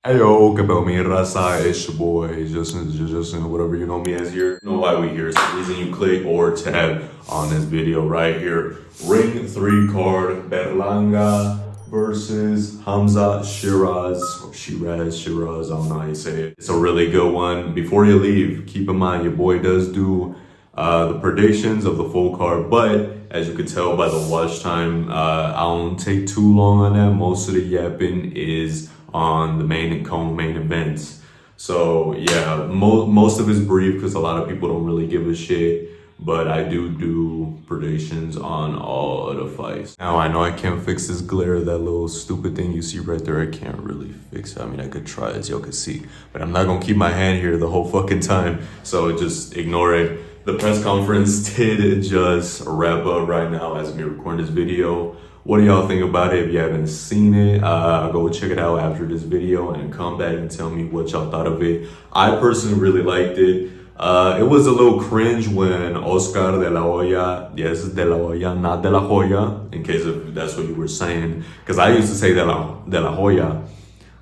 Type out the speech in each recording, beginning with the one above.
Hey yo, ¿qué pedo, mi raza? It's your boy, Justin, whatever you know me as here. You know why we here. It's the reason you click or tab on this video right here. Ring 3 card, Berlanga versus Hamza Sheeraz, or Sheeraz, I don't know how you say it. It's a really good one. Before you leave, keep in mind your boy does do the predictions of the full card, but as you could tell by the watch time, I don't take too long on that. Most of the yapping is on the main events. So yeah, most of it's brief because a lot of people don't really give a shit, but I do predictions on all of the fights. Now I know I can't fix this glare, that little stupid thing you see right there. I can't really fix it. I mean, I could try, as y'all can see, but I'm not gonna keep my hand here the whole fucking time, so just ignore it. The press conference did just wrap up right now as me recording this video. What do y'all think about it? If you haven't seen it, go check it out after this video and come back and tell me what y'all thought of it. I personally really liked it. It was a little cringe when Oscar de la Hoya, yes, de la Hoya, not de la Hoya, in case if that's what you were saying. Because I used to say de la Hoya.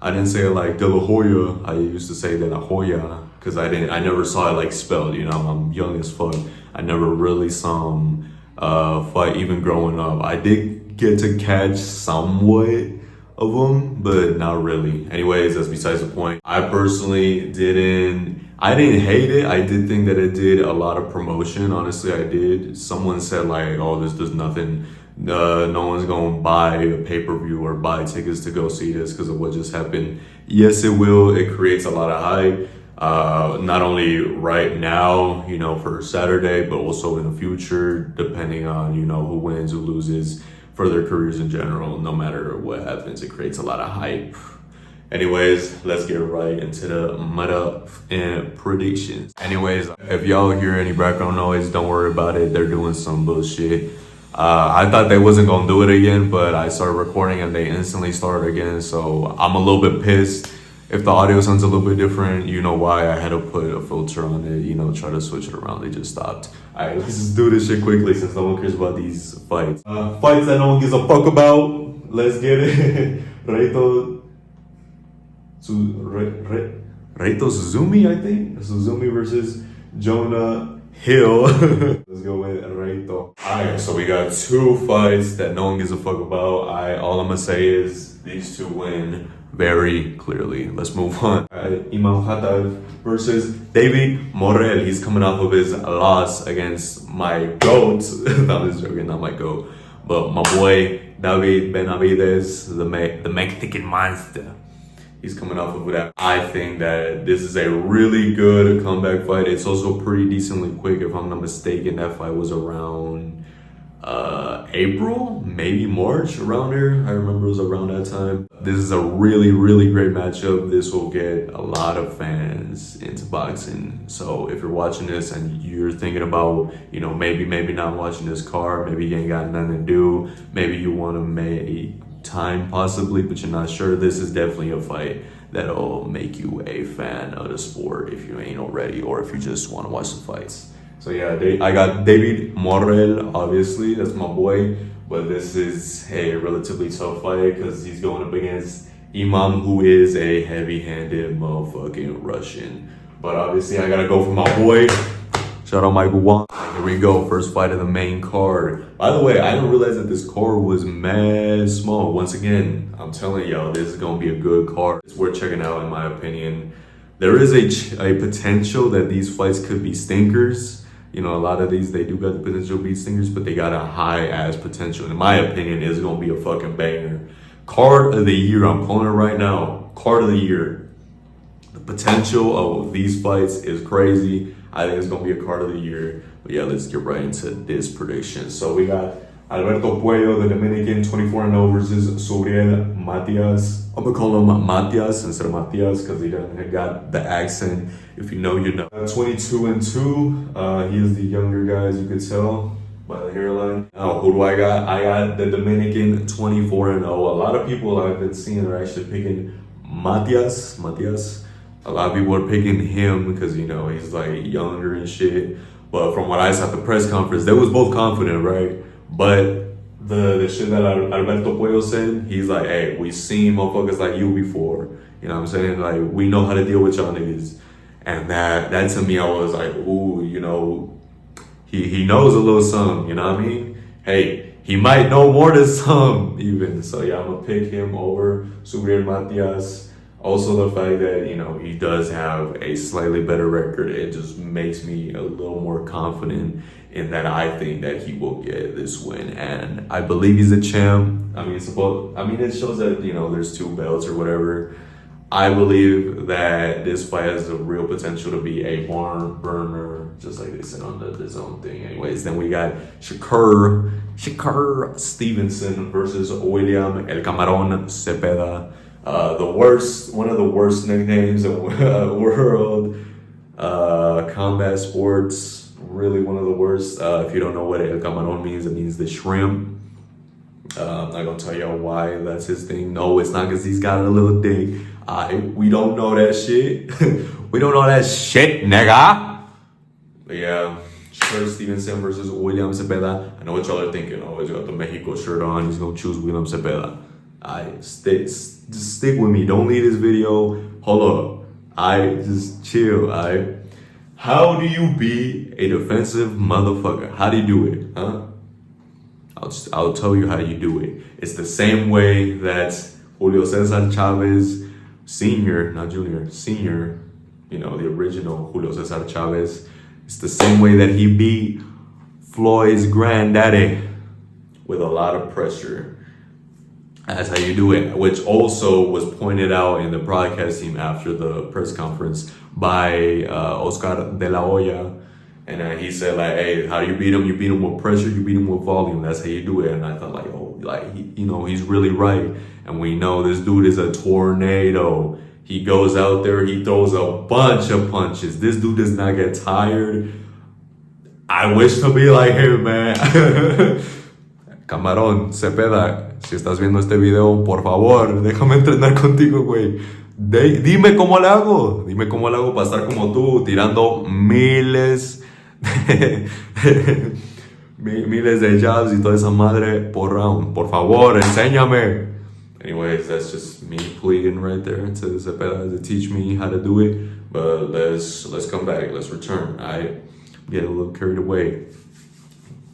I didn't say it like de la Hoya. I used to say de la Hoya because I never saw it like spelled. You know, I'm young as fuck. I never really saw him fight even growing up. I did get to catch somewhat of them, but not really. Anyways, that's besides the point. I personally didn't hate it. I did think that it did a lot of promotion. Honestly, I did. Someone said like, oh, this does nothing. No one's gonna buy a pay-per-view or buy tickets to go see this because of what just happened. Yes, it will. It creates a lot of hype. Not only right now, you know, for Saturday, but also in the future, depending on, you know, who wins, who loses, for their careers in general. No matter what happens, it creates a lot of hype. Anyways, let's get right into the meta and predictions. Anyways, if y'all hear any background noise, don't worry about it. They're doing some bullshit. I thought they wasn't gonna do it again, but I started recording and they instantly started again. So I'm a little bit pissed. If the audio sounds a little bit different, you know why. I had to put a filter on it, you know, try to switch it around. They just stopped. All right, let's just do this shit quickly since no one cares about these fights. Fights that no one gives a fuck about. Let's get it. Reito Suzumi, I think. Suzumi versus Jonah Hill. Let's go with Reito. Alright, so we got 2 fights that no one gives a fuck about. All I'm gonna say is these 2 win very clearly. Let's move on. Imam Khatab versus David Morrell. He's coming off of his loss against my GOAT. I'm just joking, not my GOAT. But my boy, David Benavides, the Mexican monster. He's coming off of that. I think that this is a really good comeback fight. It's also pretty decently quick. If I'm not mistaken, that fight was around April, maybe March, around there. I remember it was around that time. This is a really, really great matchup. This will get a lot of fans into boxing. So if you're watching this and you're thinking about, you know, maybe not watching this card, maybe you ain't got nothing to do, maybe you want to make time possibly, but you're not sure, this is definitely a fight that'll make you a fan of the sport if you ain't already, or if you just want to watch the fights. So yeah, I got David Morrell, obviously, that's my boy, but this is a relatively tough fight because he's going up against Imam, who is a heavy-handed motherfucking Russian. But obviously, I gotta go for my boy. Shout out Michael Wong. Here we go, first fight of the main card. By the way, I didn't realize that this card was mad small. Once again, I'm telling y'all, this is gonna be a good card. It's worth checking out, in my opinion. There is a potential that these fights could be stinkers. You know, a lot of these, they do got the potential to be stingers, but they got a high-ass potential. In my opinion, it's going to be a fucking banger. Card of the year, I'm calling it right now. Card of the year. The potential of these fights is crazy. I think it's going to be a card of the year. But yeah, let's get right into this prediction. So we got Alberto Puello, the Dominican, 24-0 versus Sobriel Matias. I'm going to call him Matias instead of Matias because he doesn't got the accent. If you know, you know. 22-2. He is the younger guy, as you could tell by the hairline. Now, who do I got? I got the Dominican, 24-0. A lot of people I've been seeing are actually picking Matias. A lot of people are picking him because, you know, he's like younger and shit. But from what I saw at the press conference, they was both confident, right? But the shit that Alberto Puello said, he's like, hey, we seen motherfuckers like you before. You know what I'm saying? Like, we know how to deal with y'all niggas. And that to me, I was like, ooh, you know, he knows a little something, you know what I mean? Hey, he might know more than some even. So yeah, I'm gonna pick him over Subriel Matias. Also, the fact that, you know, he does have a slightly better record, it just makes me a little more confident in that I think that he will get this win. And I believe he's a champ. I mean, it shows that, you know, there's 2 belts or whatever. I believe that this fight has a real potential to be a barn burner, just like they said on the zone thing. Anyways, then we got Shakur Stevenson versus William El Camarón Cepeda. One of the worst nicknames in world combat sports. Really one of the worst. If you don't know what El Camarón means, it means the shrimp. I'm not gonna tell y'all why that's his thing. No, it's not because he's got a little dick. We don't know that shit. We don't know that shit, nigga. But yeah, Shakur Stevenson versus William Cepeda. I know what y'all are thinking. Oh, he's got the Mexico shirt on. He's gonna choose William Cepeda. Just stick with me. Don't leave this video. Hold up. Just chill. How do you be a defensive motherfucker? How do you do it? Huh? I'll tell you how you do it. It's the same way that Julio Cesar Chavez Senior, not Junior, Senior, you know, the original Julio Cesar Chavez. It's the same way that he beat Floyd's granddaddy, with a lot of pressure. That's how you do it, which also was pointed out in the broadcast team after the press conference by Oscar de la Hoya. And he said, like, hey, how do you beat him? You beat him with pressure, you beat him with volume. That's how you do it. And I thought, like, oh, like, you know, he's really right. And we know this dude is a tornado. He goes out there, he throws a bunch of punches. This dude does not get tired. I wish to be like him, man. Camarón, Cepeda, si estás viendo este video, por favor, déjame entrenar contigo, güey. Dime cómo le hago. Dime cómo le hago para estar como tú, tirando miles de jabs y toda esa madre por round. Por favor, enséñame. Anyways, that's just me pleading right there to Cepeda to teach me how to do it. But let's come back. Let's return. I get a little carried away.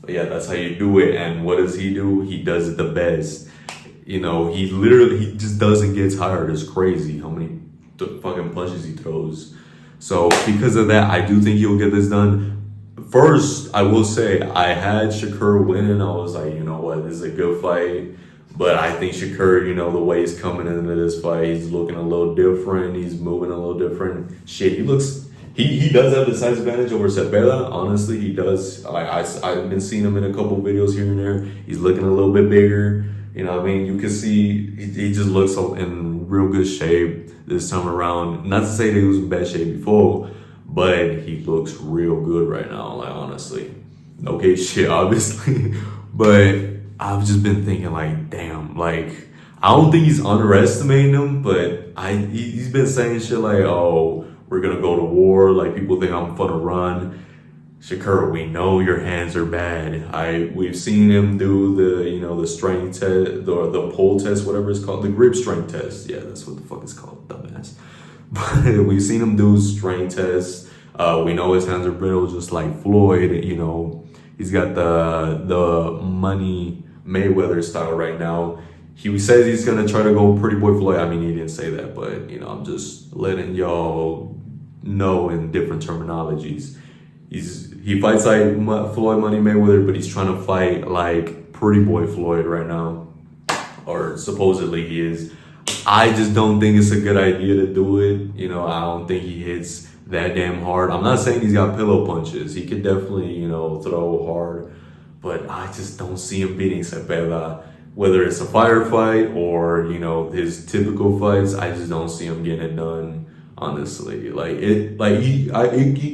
But yeah, that's how you do it. And what does he do? He does it the best. You know, he just doesn't get tired. It's crazy how many fucking punches he throws. So because of that, I do think he'll get this done. First, I will say, I had Shakur win, and I was like, you know what, this is a good fight. But I think Shakur, you know, the way he's coming into this fight, he's looking a little different. He's moving a little different. Shit, he does have the size advantage over Cepeda. Honestly, he does. I've been seeing him in a couple videos here and there. He's looking a little bit bigger. You know what I mean? You can see he just looks in real good shape this time around. Not to say that he was in bad shape before, but he looks real good right now, like, honestly. No gay shit, obviously. But I've just been thinking, like, damn, like, I don't think he's underestimating him, but he's been saying shit like, oh, we're gonna go to war, like, people think I'm gonna run. Shakur, we know your hands are bad. We've seen him do the strength test, the pull test, whatever it's called, the grip strength test. Yeah, that's what the fuck it's called, dumbass. But we've seen him do strength tests. We know his hands are brittle, just like Floyd. You know, he's got the money Mayweather style right now. He says he's gonna try to go Pretty Boy Floyd. I mean, he didn't say that, but you know, I'm just letting y'all know in different terminologies. He fights like Floyd Money Mayweather, but he's trying to fight like Pretty Boy Floyd right now, or supposedly he is. I just don't think it's a good idea to do it. You know, I don't think he hits that damn hard. I'm not saying he's got pillow punches. He could definitely, you know, throw hard, but I just don't see him beating Cepeda. Whether it's a firefight or, you know, his typical fights, I just don't see him getting it done. Honestly, he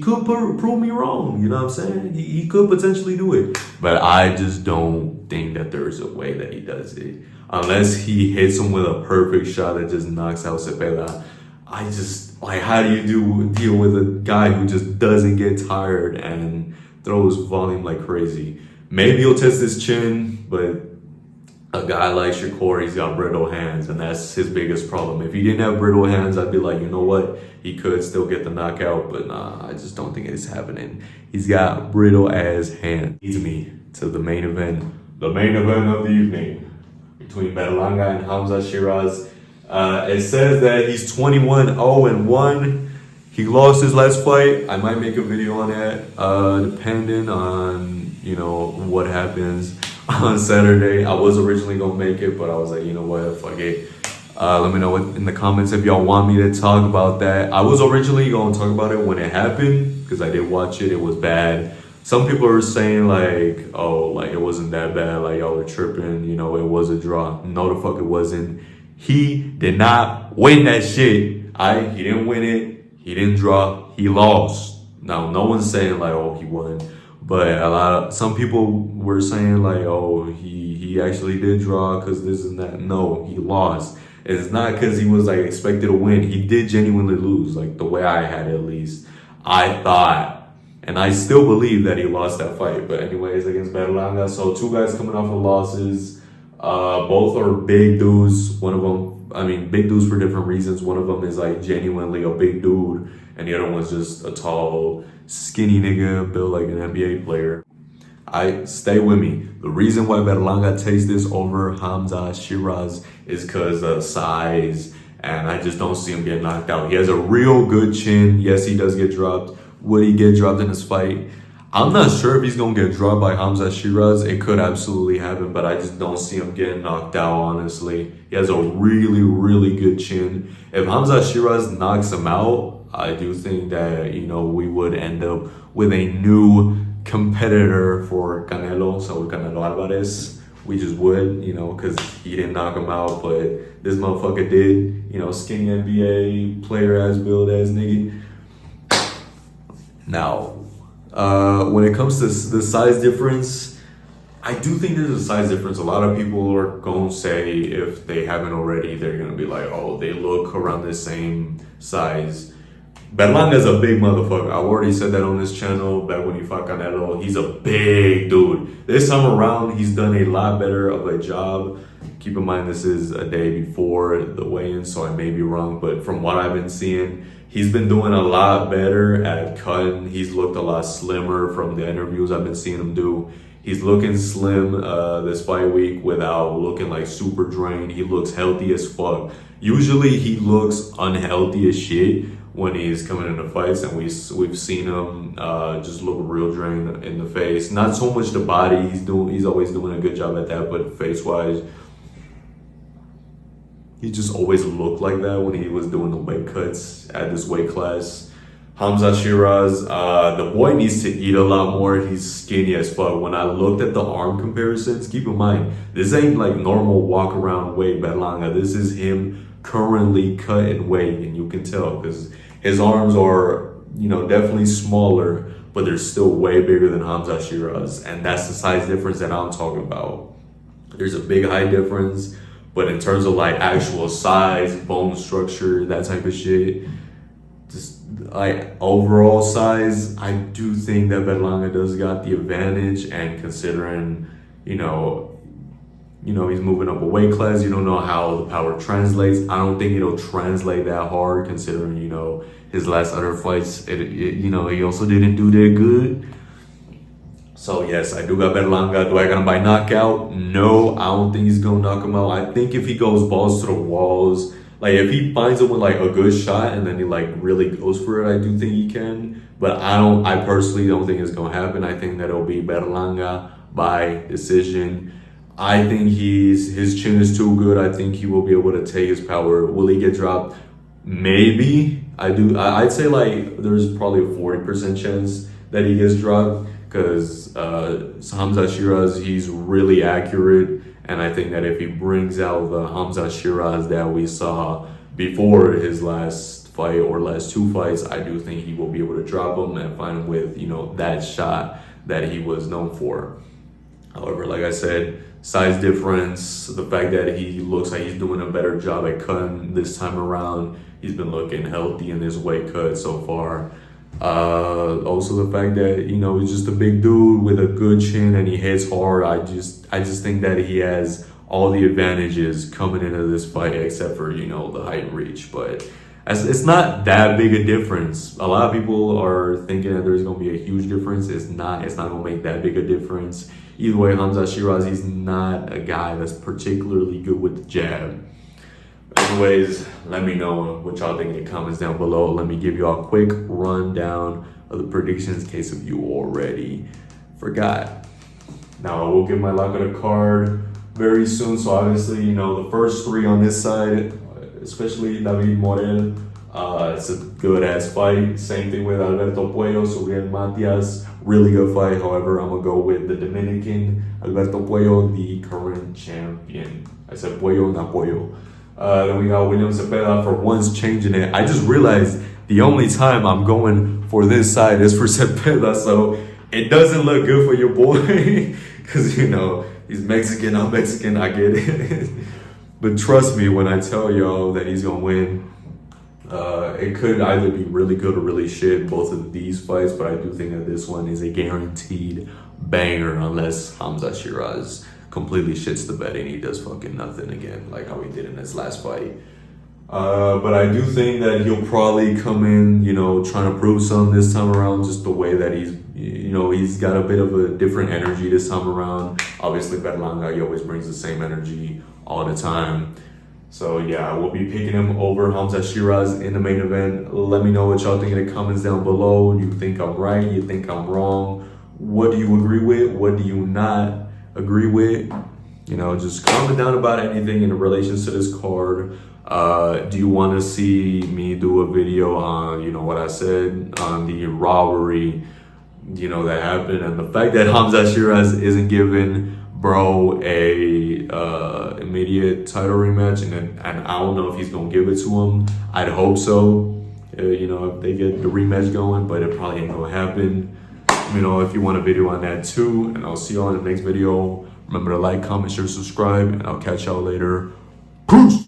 could prove me wrong. You know what I'm saying? He could potentially do it, but I just don't think that there's a way that he does it unless he hits him with a perfect shot that just knocks out Cepeda. I just how do you deal with a guy who just doesn't get tired and throws volume like crazy? Maybe he'll test his chin, but a guy like Shakur, he's got brittle hands, and that's his biggest problem. If he didn't have brittle hands, I'd be like, you know what? He could still get the knockout, but nah, I just don't think it's happening. He's got brittle ass hands. Leads me to the main event of the evening between Berlanga and Hamza Sheeraz. It says that he's 21-0-1. He lost his last fight. I might make a video on that, depending on, you know, what happens on Saturday. I was originally gonna make it, but I was like, you know what, fuck it. Let me know in the comments if y'all want me to talk about that. I was originally gonna talk about it when it happened, because I did watch it. It was bad. Some people are saying like, oh, like it wasn't that bad, like y'all were tripping, you know, it was a draw. No, the fuck it wasn't. He did not win that shit. He didn't win it. He didn't draw. He lost. Now, no one's saying like, oh, he won. But some people were saying like, oh, he actually did draw because this and that. No, he lost. It's not because he was like expected to win. He did genuinely lose, like the way I had it, at least. I thought, and I still believe that he lost that fight. But anyways, against Berlanga. So 2 guys coming off of losses. Both are big dudes. One of them, I mean, big dudes for different reasons. One of them is like genuinely a big dude, and the other one's just a tall, skinny nigga built like an NBA player. Stay with me. The reason why Berlanga takes this over Hamza Sheeraz is because of size, and I just don't see him getting knocked out. He has a real good chin. Yes, he does get dropped. Would he get dropped in this fight? I'm not sure if he's going to get dropped by Hamza Sheeraz. It could absolutely happen, but I just don't see him getting knocked out, honestly. He has a really, really good chin. If Hamza Sheeraz knocks him out, I do think that, you know, we would end up with a new competitor for Canelo, Saul Canelo Alvarez. We just would, you know, because he didn't knock him out, but this motherfucker did. You know, skinny NBA player-ass, build-ass nigga. Now, when it comes to the size difference, I do think there's a size difference. A lot of people are going to say, if they haven't already, they're going to be like, oh, they look around the same size. Berlanga's a big motherfucker. I already said that on this channel back when he fought Canelo. He's a big dude. This time around, he's done a lot better of a job. Keep in mind, this is a day before the weigh-in, so I may be wrong. But from what I've been seeing, he's been doing a lot better at cutting. He's looked a lot slimmer from the interviews I've been seeing him do. He's looking slim this fight week without looking like super drained. He looks healthy as fuck. Usually he looks unhealthy as shit when he's coming into fights, and we've seen him just look real drained in the face. Not so much the body. He's always doing a good job at that, but face-wise, he just always looked like that when he was doing the weight cuts at this weight class. Hamza Sheeraz, the boy needs to eat a lot more. He's skinny as fuck. When I looked at the arm comparisons, keep in mind, this ain't like normal walk around weight Berlanga. This is him currently cut in weight, and you can tell because his arms are, you know, definitely smaller, but they're still way bigger than Hamza Sheeraz, and that's the size difference that I'm talking about. There's a big height difference, but in terms of like actual size, bone structure, that type of shit, just like overall size, I do think that Berlanga does got the advantage. And considering, you know, he's moving up a weight class, you don't know how the power translates. I don't think it'll translate that hard, considering, you know, his last other fights, you know, he also didn't do that good. So yes, I do got Berlanga. Do I got him by knockout? No, I don't think he's gonna knock him out. I think if he goes balls to the walls, like if he finds him with like a good shot and then he like really goes for it, I do think he can. But I personally don't think it's gonna happen. I think that it'll be Berlanga by decision. I think his chin is too good. I think he will be able to take his power. Will he get dropped? Maybe. I'd say like there's probably a 40% chance that he gets dropped, because Hamza Sheeraz, he's really accurate, and I think that if he brings out the Hamza Sheeraz that we saw before his last fight or last 2 fights, I do think he will be able to drop him and find him with, you know, that shot that he was known for. However, like I said, size difference, the fact that he looks like he's doing a better job at cutting this time around. He's been looking healthy in his weight cut so far. Also the fact that, you know, he's just a big dude with a good chin and he hits hard. I just think that he has all the advantages coming into this fight, except for, you know, the height and reach. But it's not that big a difference. A lot of people are thinking that there's going to be a huge difference. It's not going to make that big a difference. Either way, Hamza Sheeraz, he's not a guy that's particularly good with the jab. Anyways, let me know what y'all think in the comments down below. Let me give y'all a quick rundown of the predictions in case of you already forgot. Now, I will give my lock of the card very soon. So obviously, you know, the first three on this side, especially David Morel, it's a good ass fight. Same thing with Alberto Puello, Suriel Matias, really good fight. However, I'm gonna go with the Dominican Alberto Puello, the current champion. I said Puello, not Puello. Then we got William Cepeda for once changing it. I just realized the only time I'm going for this side is for Cepeda, so it doesn't look good for your boy, because, you know, he's Mexican, I'm Mexican, I get it. But trust me when I tell y'all that he's gonna win. It could either be really good or really shit, both of these fights, but I do think that this one is a guaranteed banger unless Hamza Sheeraz completely shits the bed and he does fucking nothing again, like how he did in his last fight. But I do think that he'll probably come in, you know, trying to prove something this time around, just the way that he's, you know, he's got a bit of a different energy this time around. Obviously, Berlanga, he always brings the same energy all the time. So yeah, I will be picking him over Hamza Sheeraz in the main event. Let me know what y'all think in the comments down below. Do you think I'm right? You think I'm wrong? What do you agree with? What do you not agree with? You know, just comment down about anything in relation to this card. Do you want to see me do a video on, you know, what I said on the robbery, you know, that happened, and the fact that Hamza Sheeraz isn't giving bro a immediate title rematch, and I don't know if he's gonna give it to him. I'd hope so, you know, if they get the rematch going, but it probably ain't gonna happen. You know, if you want a video on that too, and I'll see y'all in the next video. Remember to like, comment, share, subscribe, and I'll catch y'all later. Peace.